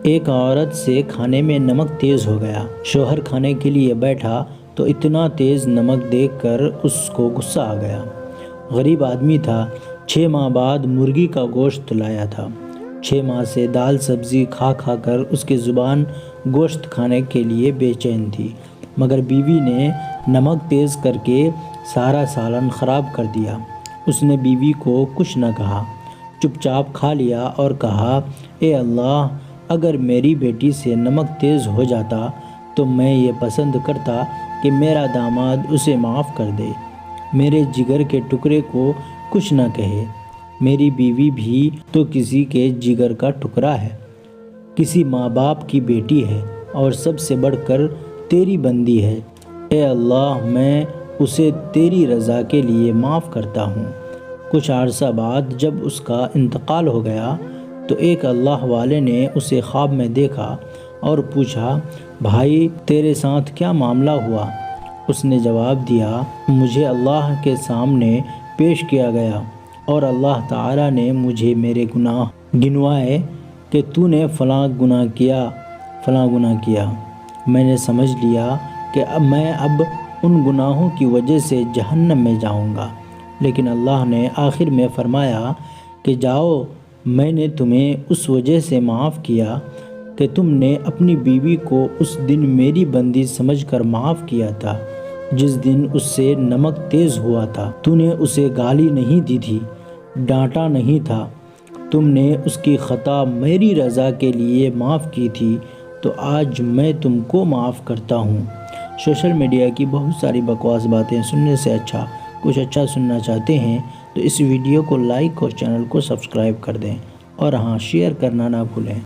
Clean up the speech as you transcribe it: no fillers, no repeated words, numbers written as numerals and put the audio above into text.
ایک عورت سے کھانے میں نمک تیز ہو گیا۔ شوہر کھانے کے لیے بیٹھا تو اتنا تیز نمک دیکھ کر اس کو غصہ آ گیا۔ غریب آدمی تھا، 6 ماہ بعد مرغی کا گوشت لایا تھا۔ 6 ماہ سے دال سبزی کھا کھا کر اس کی زبان گوشت کھانے کے لیے بے چین تھی، مگر بیوی نے نمک تیز کر کے سارا سالن خراب کر دیا۔ اس نے بیوی کو کچھ نہ کہا، چپ چاپ کھا لیا اور کہا، اے اللہ، اگر میری بیٹی سے نمک تیز ہو جاتا تو میں یہ پسند کرتا کہ میرا داماد اسے معاف کر دے، میرے جگر کے ٹکڑے کو کچھ نہ کہے۔ میری بیوی بھی تو کسی کے جگر کا ٹکڑا ہے، کسی ماں باپ کی بیٹی ہے اور سب سے بڑھ کر تیری بندی ہے۔ اے اللہ، میں اسے تیری رضا کے لیے معاف کرتا ہوں۔ کچھ عرصہ بعد جب اس کا انتقال ہو گیا تو ایک اللہ والے نے اسے خواب میں دیکھا اور پوچھا، بھائی تیرے ساتھ کیا معاملہ ہوا؟ اس نے جواب دیا، مجھے اللہ کے سامنے پیش کیا گیا اور اللہ تعالیٰ نے مجھے میرے گناہ گنوائے کہ تو نے فلاں گناہ کیا۔ میں نے سمجھ لیا کہ میں اب ان گناہوں کی وجہ سے جہنم میں جاؤں گا، لیکن اللہ نے آخر میں فرمایا کہ جاؤ، میں نے تمہیں اس وجہ سے معاف کیا کہ تم نے اپنی بیوی کو اس دن میری بندی سمجھ کر معاف کیا تھا جس دن اس سے نمک تیز ہوا تھا۔ تو نے اسے گالی نہیں دی تھی، ڈانٹا نہیں تھا، تم نے اس کی خطا میری رضا کے لیے معاف کی تھی، تو آج میں تم کو معاف کرتا ہوں۔ سوشل میڈیا کی بہت ساری بکواس باتیں سننے سے اچھا کچھ اچھا سننا چاہتے ہیں تو اس ویڈیو کو لائک اور چینل کو سبسکرائب کر دیں، اور ہاں، شیئر کرنا نہ بھولیں۔